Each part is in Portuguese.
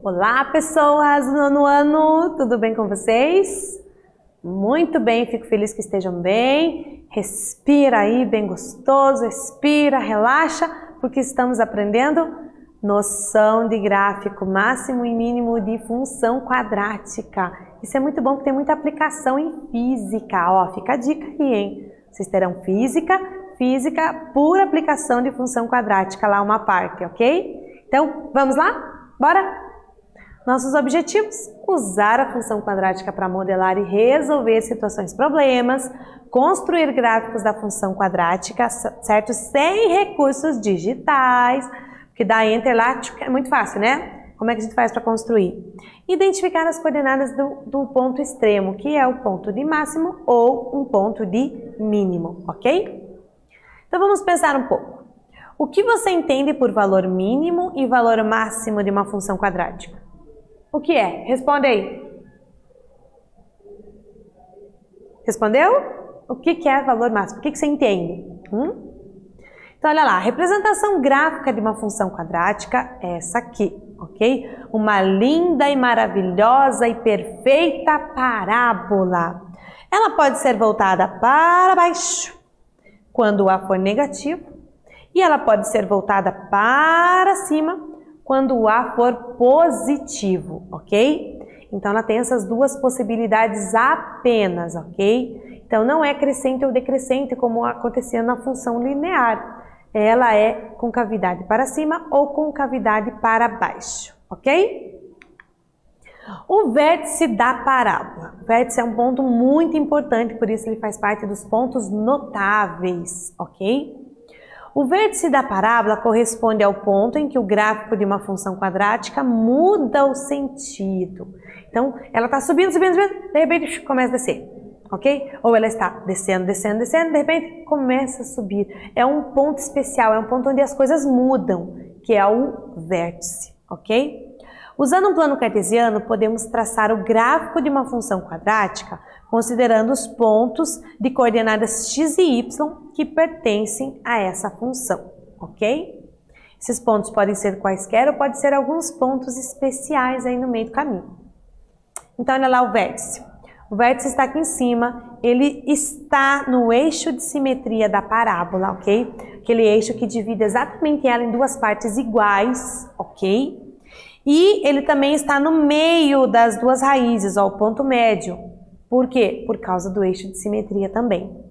Olá, pessoas do nono ano, tudo bem com vocês? Muito bem, fico feliz que estejam bem. Respira aí, bem gostoso, respira, relaxa, porque estamos aprendendo noção de gráfico máximo e mínimo de função quadrática. Isso é muito bom porque tem muita aplicação em física. Ó, fica a dica aí, hein? Vocês terão física por aplicação de função quadrática, lá uma parte, ok? Então, vamos lá? Bora? Nossos objetivos: usar a função quadrática para modelar e resolver situações problemas, construir gráficos da função quadrática, certo? Sem recursos digitais, porque dá Enter lá, é muito fácil, né? Como é que a gente faz para construir? Identificar as coordenadas do ponto extremo, que é o ponto de máximo ou um ponto de mínimo, ok? Então vamos pensar um pouco. O que você entende por valor mínimo e valor máximo de uma função quadrática? O que é? Responde aí. Respondeu? O que é valor máximo? O que você entende? Então, olha lá, a representação gráfica de uma função quadrática é essa aqui, ok? Uma linda e maravilhosa e perfeita parábola. Ela pode ser voltada para baixo quando o A for negativo e ela pode ser voltada para cima quando o A for positivo, ok? Então, ela tem essas duas possibilidades apenas, ok? Então, não é crescente ou decrescente como acontecia na função linear. Ela é com cavidade para cima ou com cavidade para baixo, ok? O vértice da parábola. O vértice é um ponto muito importante, por isso ele faz parte dos pontos notáveis, ok? O vértice da parábola corresponde ao ponto em que o gráfico de uma função quadrática muda o sentido. Então, ela está subindo, de repente começa a descer, ok? Ou ela está descendo, de repente começa a subir. É um ponto especial, é um ponto onde as coisas mudam, que é o vértice, ok? Usando um plano cartesiano, podemos traçar o gráfico de uma função quadrática considerando os pontos de coordenadas x e y que pertencem a essa função, ok? Esses pontos podem ser quaisquer ou podem ser alguns pontos especiais aí no meio do caminho. Então, olha lá o vértice. O vértice está aqui em cima, ele está no eixo de simetria da parábola, ok? Aquele eixo que divide exatamente ela em duas partes iguais, ok? E ele também está no meio das duas raízes, ó, o ponto médio. Por quê? Por causa do eixo de simetria também.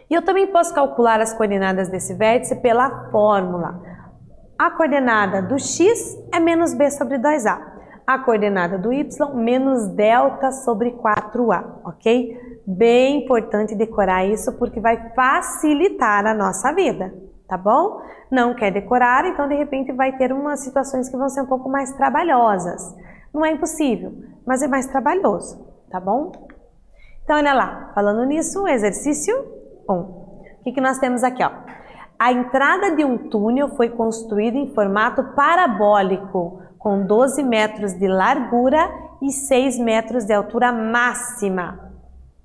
E eu também posso calcular as coordenadas desse vértice pela fórmula. A coordenada do x é menos b sobre 2a. A coordenada do y, menos delta sobre 4a, ok? Bem importante decorar isso porque vai facilitar a nossa vida, tá bom? Não quer decorar, então de repente vai ter umas situações que vão ser um pouco mais trabalhosas. Não é impossível, mas é mais trabalhoso, tá bom? Então, olha lá, falando nisso, exercício 1. O que nós temos aqui, ó? A entrada de um túnel foi construída em formato parabólico, com 12 metros de largura e 6 metros de altura máxima.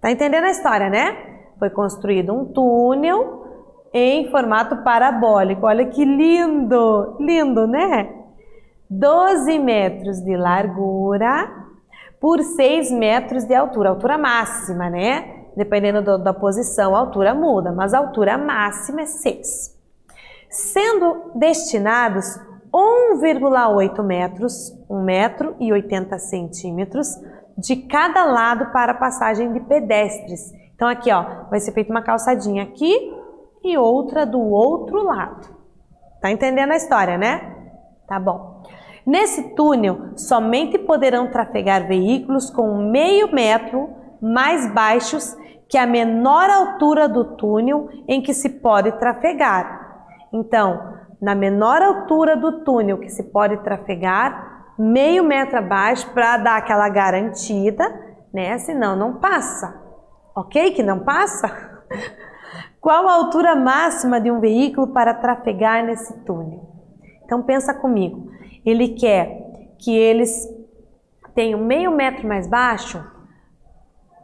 Tá entendendo a história, né? Foi construído um túnel em formato parabólico. Olha que lindo! Lindo, né? 12 metros de largura por 6 metros de altura máxima, né? Dependendo da posição, a altura muda, mas a altura máxima é 6. Sendo destinados 1,8 metros, 1 metro e 80 centímetros de cada lado para passagem de pedestres. Então aqui, ó, vai ser feita uma calçadinha aqui e outra do outro lado. Tá entendendo a história, né? Tá bom. Nesse túnel, somente poderão trafegar veículos com meio metro mais baixos que a menor altura do túnel em que se pode trafegar. Então, na menor altura do túnel que se pode trafegar, meio metro abaixo para dar aquela garantida, né? Senão não passa. Ok? Que não passa? Qual a altura máxima de um veículo para trafegar nesse túnel? Então pensa comigo. Ele quer que eles tenham meio metro mais baixo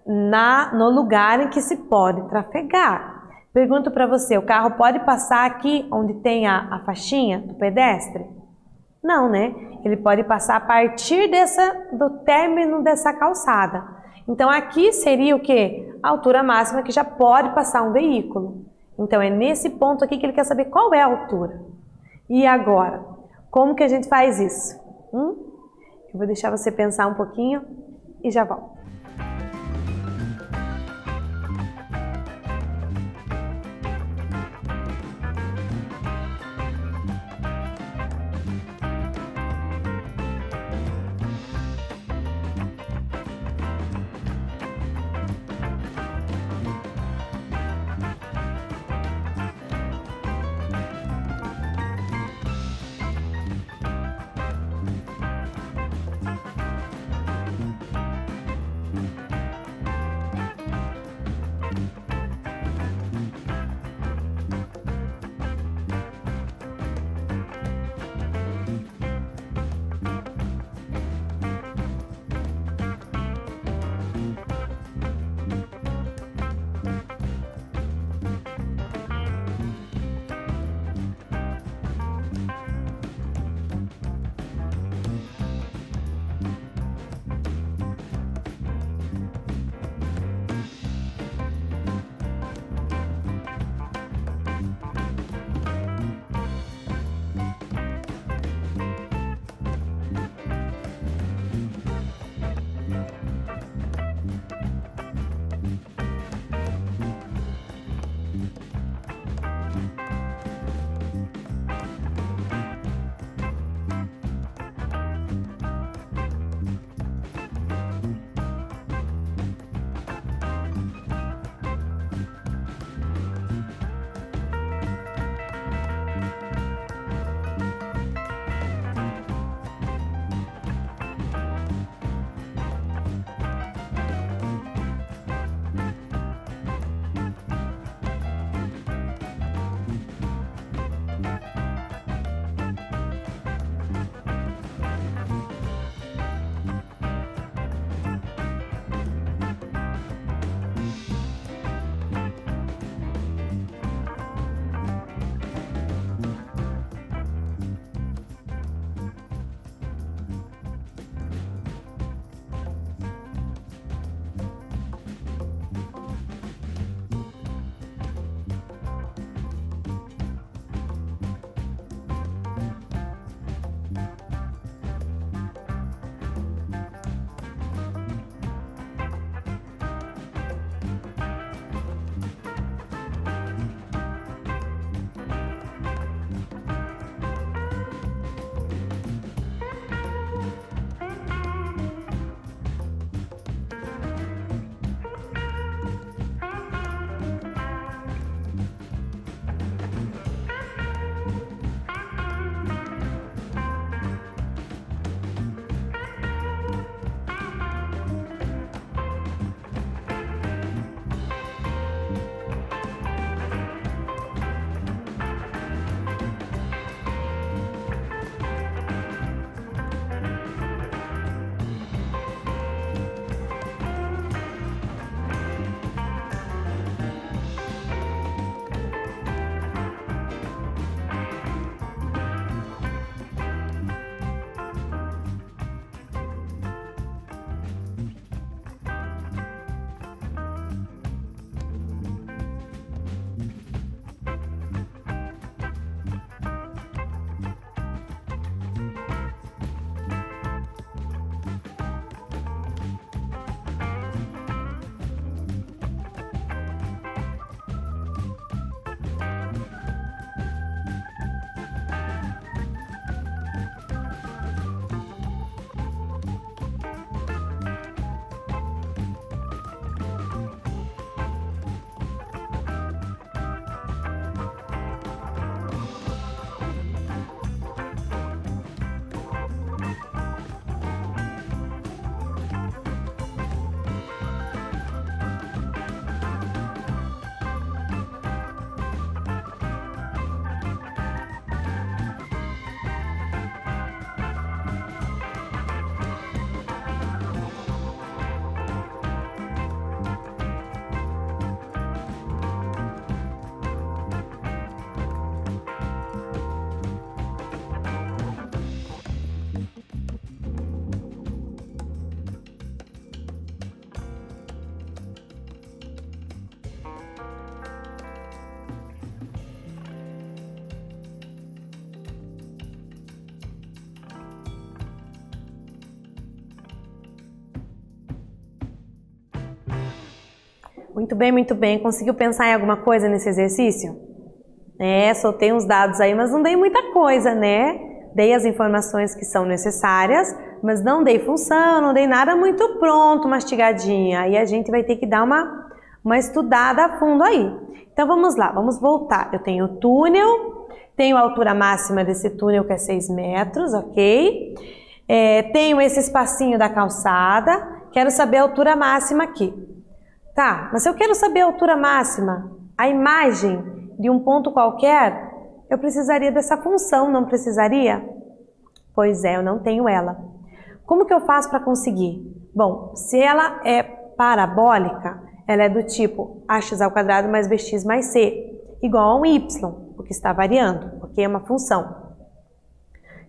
no lugar em que se pode trafegar. Pergunto para você, o carro pode passar aqui onde tem a faixinha do pedestre? Não, né? Ele pode passar a partir do término dessa calçada. Então aqui seria o quê? A altura máxima que já pode passar um veículo. Então é nesse ponto aqui que ele quer saber qual é a altura. E agora, como que a gente faz isso? Eu vou deixar você pensar um pouquinho e já volto. Muito bem, muito bem. Conseguiu pensar em alguma coisa nesse exercício? Soltei uns dados aí, mas não dei muita coisa, né? Dei as informações que são necessárias, mas não dei função, não dei nada muito pronto, mastigadinha. Aí a gente vai ter que dar uma estudada a fundo aí. Então vamos lá, vamos voltar. Eu tenho o túnel, tenho a altura máxima desse túnel que é 6 metros, ok? Tenho esse espacinho da calçada, quero saber a altura máxima aqui. Tá, mas se eu quero saber a altura máxima, a imagem de um ponto qualquer, eu precisaria dessa função, não precisaria? Pois é, eu não tenho ela. Como que eu faço para conseguir? Bom, se ela é parabólica, ela é do tipo ax² mais bx mais c, igual a um y, porque está variando, ok? É uma função.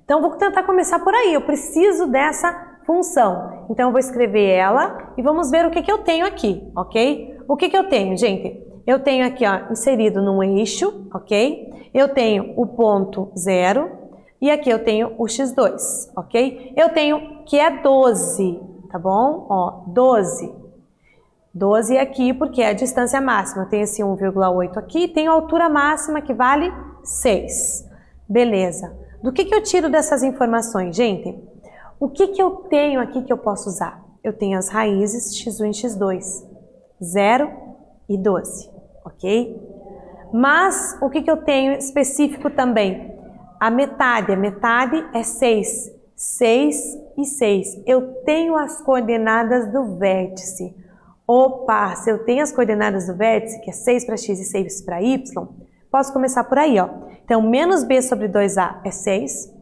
Então, vou tentar começar por aí, eu preciso dessa função. Então, eu vou escrever ela e vamos ver o que eu tenho aqui, ok? O que eu tenho, gente? Eu tenho aqui, ó, inserido num eixo, ok? Eu tenho o ponto 0 e aqui eu tenho o x2, ok? Eu tenho que é 12, tá bom? Ó, 12. 12 aqui porque é a distância máxima. Eu tenho esse 1,8 aqui, tenho a altura máxima que vale 6. Beleza. Do que eu tiro dessas informações, gente? O que eu tenho aqui que eu posso usar? Eu tenho as raízes x1 e x2, 0 e 12, ok? Mas o que eu tenho específico também? A metade é 6. 6 e 6. Eu tenho as coordenadas do vértice. Opa, se eu tenho as coordenadas do vértice, que é 6 para x e 6 para y, posso começar por aí, ó. Então, menos b sobre 2a é 6.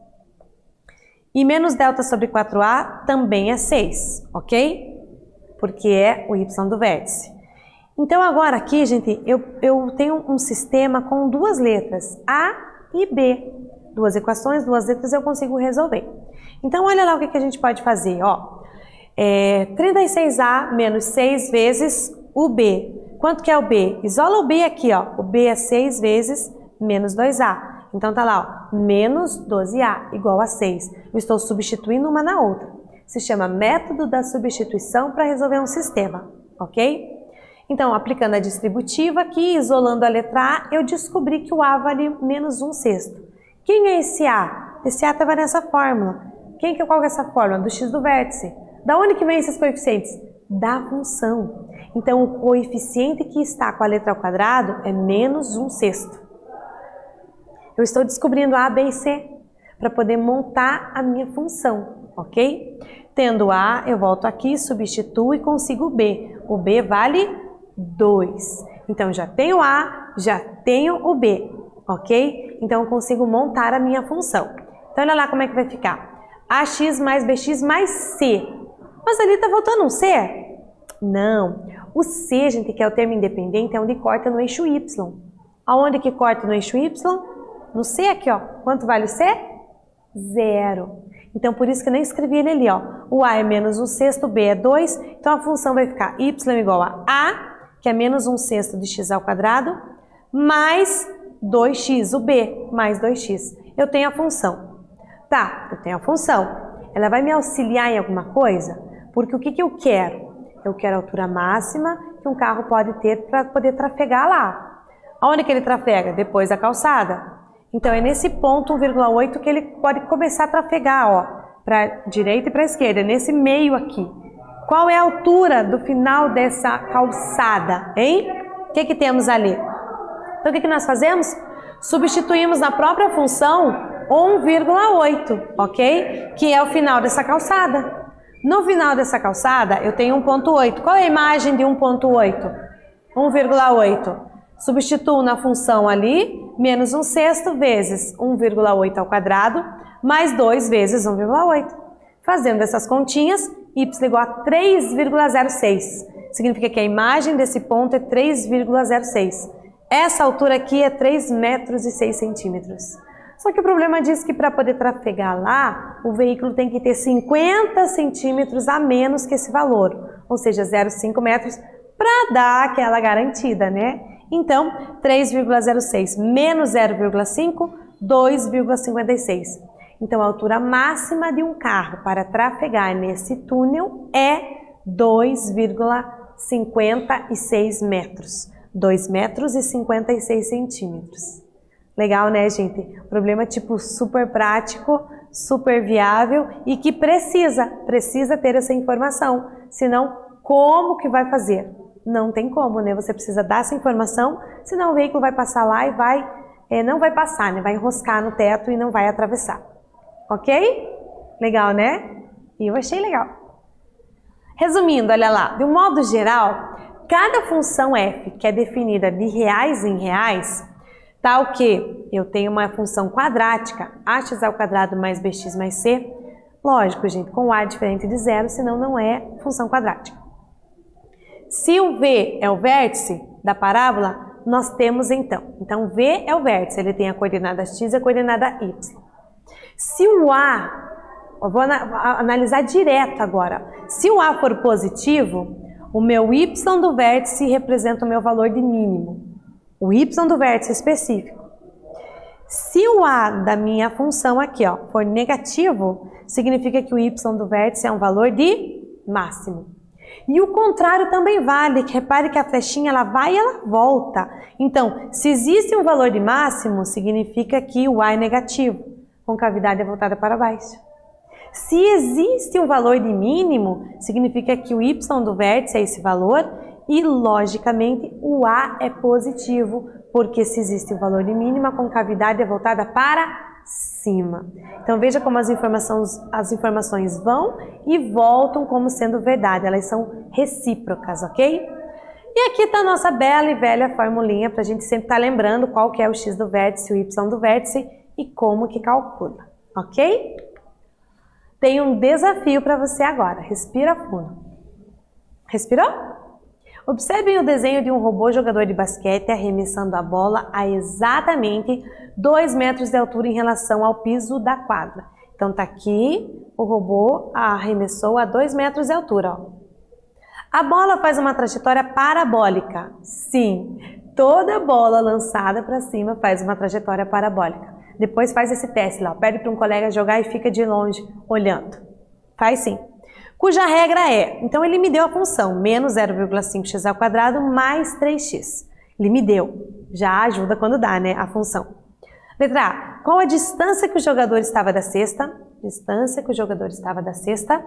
E menos delta sobre 4a também é 6, ok? Porque é o y do vértice. Então, agora aqui, gente, eu tenho um sistema com duas letras, A e B. Duas equações, duas letras, eu consigo resolver. Então, olha lá o que a gente pode fazer, ó. 36A menos 6 vezes o B. Quanto que é o B? Isola o B aqui, ó. O B é 6 vezes menos 2A. Então, tá lá, ó, menos 12A igual a 6. Eu estou substituindo uma na outra. Se chama método da substituição para resolver um sistema, ok? Então, aplicando a distributiva aqui, isolando a letra A, eu descobri que o A vale menos 1/6. Quem é esse A? Esse A estava nessa fórmula. Qual que é essa fórmula? Do x do vértice. Da onde que vem esses coeficientes? Da função. Então, o coeficiente que está com a letra ao quadrado é menos 1/6. Eu estou descobrindo A, B e C para poder montar a minha função, ok? Tendo A, eu volto aqui, substituo e consigo o B. O B vale 2. Então, já tenho A, já tenho o B, ok? Então, eu consigo montar a minha função. Então, olha lá como é que vai ficar. AX mais BX mais C. Mas ali está faltando um C? Não. O C, gente, que é o termo independente, é onde corta no eixo Y. Aonde que corta no eixo Y? No C aqui, ó. Quanto vale o C? 0. Então, por isso que eu nem escrevi ele ali, ó. O A é menos 1/6, o B é 2. Então, a função vai ficar y igual a A, que é menos 1/6 de x ao quadrado, mais 2x, o B, mais 2x. Eu tenho a função. Tá, eu tenho a função. Ela vai me auxiliar em alguma coisa? Porque o que eu quero? Eu quero a altura máxima que um carro pode ter para poder trafegar lá. Aonde que ele trafega? Depois da calçada. Então, é nesse ponto 1,8 que ele pode começar a trafegar, ó, para a direita e para a esquerda, nesse meio aqui. Qual é a altura do final dessa calçada, hein? O que temos ali? Então, o que nós fazemos? Substituímos na própria função 1,8, ok? Que é o final dessa calçada. No final dessa calçada, eu tenho 1,8. Qual é a imagem de 1,8? 1,8. Substituo na função ali, menos 1/6 vezes 1,8 ao quadrado, mais 2 vezes 1,8. Fazendo essas continhas, y igual a 3,06. Significa que a imagem desse ponto é 3,06. Essa altura aqui é 3 metros e 6 centímetros. Só que o problema diz que para poder trafegar lá, o veículo tem que ter 50 centímetros a menos que esse valor, ou seja, 0,5 metros, para dar aquela garantida, né? Então, 3,06 menos 0,5, 2,56. Então, a altura máxima de um carro para trafegar nesse túnel é 2,56 56 metros. 2 metros e 56 centímetros. Legal, né, gente? Problema tipo super prático, super viável e que precisa ter essa informação. Senão, como que vai fazer? Não tem como, né? Você precisa dar essa informação, senão o veículo vai passar lá e não vai passar, né? Vai enroscar no teto e não vai atravessar. Ok? Legal, né? E eu achei legal. Resumindo, olha lá, de um modo geral, cada função f que é definida de reais em reais, tal que eu tenho uma função quadrática, ax ao quadrado mais bx mais c, lógico, gente, com a diferente de zero, senão não é função quadrática. Se o v é o vértice da parábola, nós temos então v é o vértice, ele tem a coordenada x e a coordenada y. Se o a, eu vou analisar direto agora, se o a for positivo, o meu y do vértice representa o meu valor de mínimo, o y do vértice específico. Se o a da minha função aqui for negativo, significa que o y do vértice é um valor de máximo. E o contrário também vale, que repare que a flechinha ela vai e ela volta. Então, se existe um valor de máximo, significa que o a é negativo, com cavidade voltada para baixo. Se existe um valor de mínimo, significa que o y do vértice é esse valor e, logicamente, o a é positivo, porque se existe um valor de mínima, com cavidade voltada para cima. Então veja como as informações vão e voltam como sendo verdade, elas são recíprocas, ok? E aqui está a nossa bela e velha formulinha para a gente sempre estar lembrando qual que é o x do vértice, o y do vértice e como que calcula, ok? Tem um desafio para você agora, respira fundo. Respirou? Observem o desenho de um robô jogador de basquete arremessando a bola a exatamente 2 metros de altura em relação ao piso da quadra. Então tá aqui, o robô arremessou a 2 metros de altura. Ó. A bola faz uma trajetória parabólica. Sim, toda bola lançada para cima faz uma trajetória parabólica. Depois faz esse teste lá, pede para um colega jogar e fica de longe olhando. Faz sim. Cuja regra é, então ele me deu a função, menos 0,5x ao quadrado mais 3x. Ele me deu, já ajuda quando dá, né, a função. Letra A, qual a distância que o jogador estava da cesta? Distância que o jogador estava da cesta.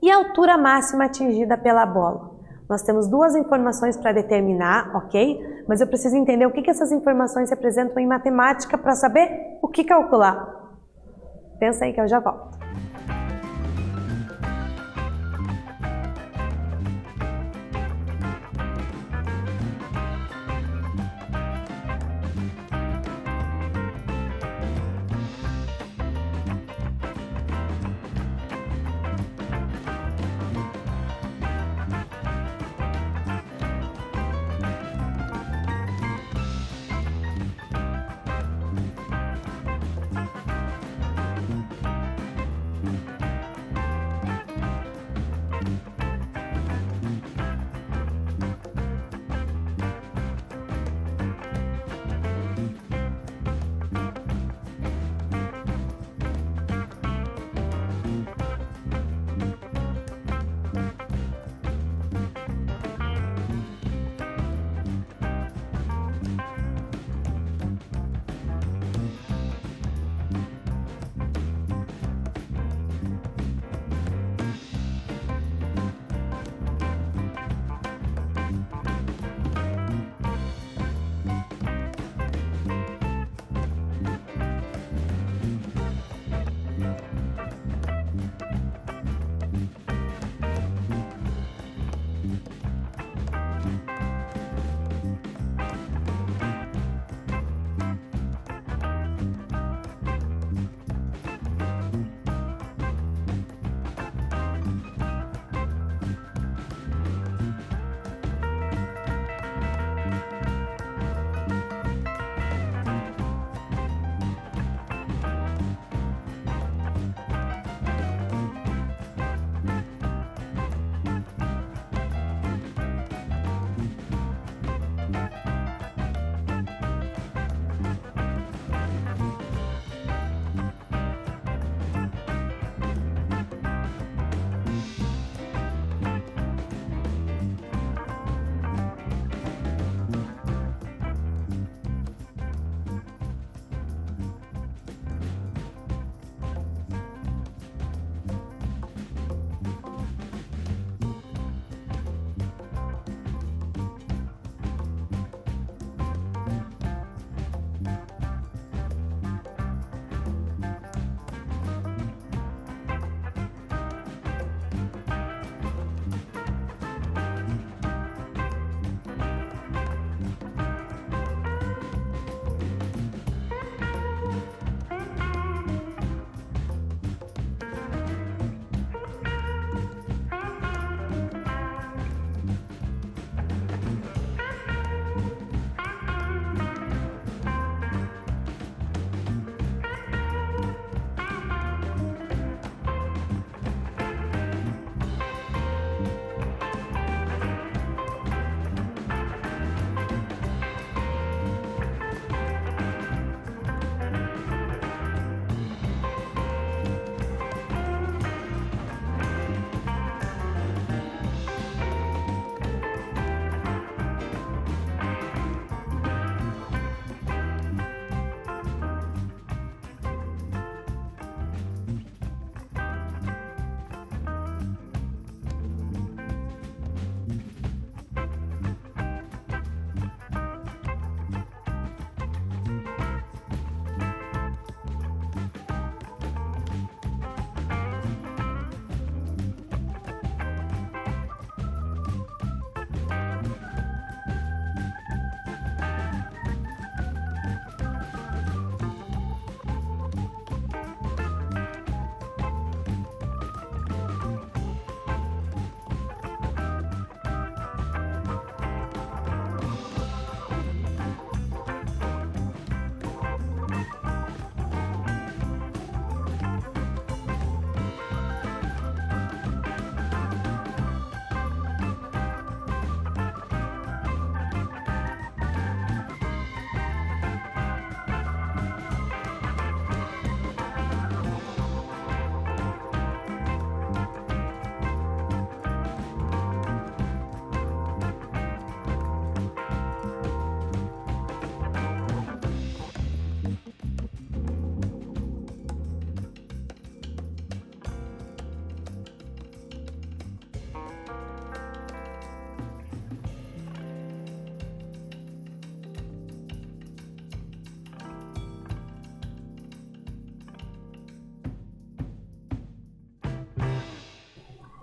E a altura máxima atingida pela bola. Nós temos duas informações para determinar, ok? Mas eu preciso entender o que essas informações representam em matemática para saber o que calcular. Pensa aí que eu já volto.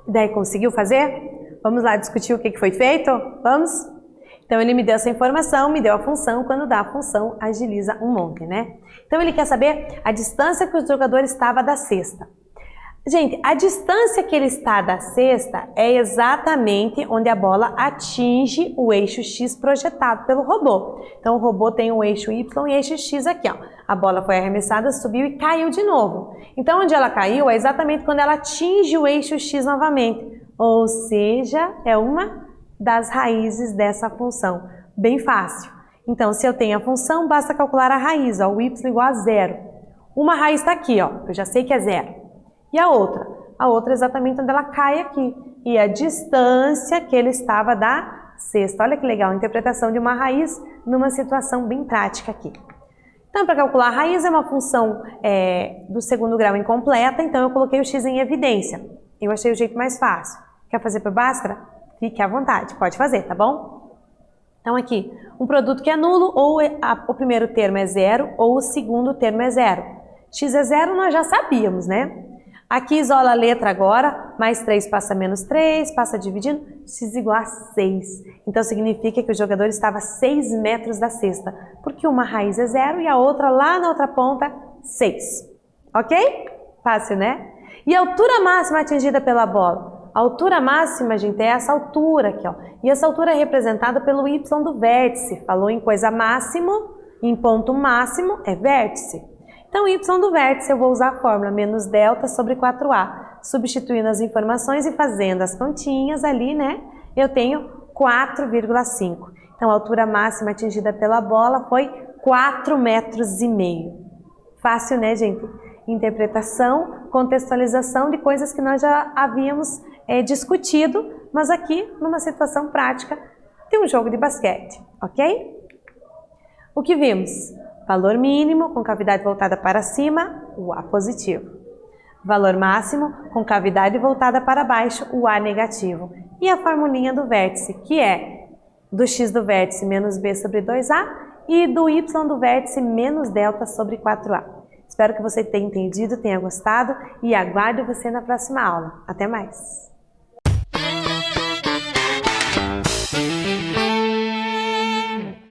Daí conseguiu fazer? Vamos lá discutir o que foi feito? Vamos? Então ele me deu essa informação, me deu a função, quando dá a função agiliza um monte, né? Então ele quer saber a distância que o jogador estava da cesta. Gente, a distância que ele está da cesta é exatamente onde a bola atinge o eixo X projetado pelo robô. Então o robô tem o eixo Y e eixo X aqui, ó. A bola foi arremessada, subiu e caiu de novo. Então onde ela caiu é exatamente quando ela atinge o eixo X novamente. Ou seja, é uma das raízes dessa função. Bem fácil. Então se eu tenho a função, basta calcular a raiz, ó, o Y igual a zero. Uma raiz está aqui, ó, eu já sei que é zero. E a outra? A outra é exatamente onde ela cai aqui. E a distância que ele estava da cesta. Olha que legal, a interpretação de uma raiz numa situação bem prática aqui. Então, para calcular a raiz é uma função do segundo grau incompleta, então eu coloquei o x em evidência. Eu achei o jeito mais fácil. Quer fazer por Bhaskara? Fique à vontade, pode fazer, tá bom? Então aqui, um produto que é nulo, ou o primeiro termo é zero, ou o segundo termo é zero. X é zero, nós já sabíamos, né? Aqui isola a letra agora, mais 3 passa menos 3, passa dividindo, x igual a 6. Então significa que o jogador estava a 6 metros da cesta, porque uma raiz é 0 e a outra lá na outra ponta, 6. Ok? Fácil, né? E a altura máxima atingida pela bola? A altura máxima, gente, é essa altura aqui, ó. E essa altura é representada pelo y do vértice. Falou em coisa máximo, em ponto máximo, é vértice. Então, y do vértice, eu vou usar a fórmula menos delta sobre 4a. Substituindo as informações e fazendo as continhas ali, né? Eu tenho 4,5. Então, a altura máxima atingida pela bola foi 4,5 metros. Fácil, né, gente? Interpretação, contextualização de coisas que nós já havíamos discutido, mas aqui, numa situação prática de um jogo de basquete, ok? O que vimos? Valor mínimo com cavidade voltada para cima, o A positivo. Valor máximo com cavidade voltada para baixo, o A negativo. E a formulinha do vértice, que é do x do vértice menos b sobre 2a e do y do vértice menos delta sobre 4a. Espero que você tenha entendido, tenha gostado e aguardo você na próxima aula. Até mais!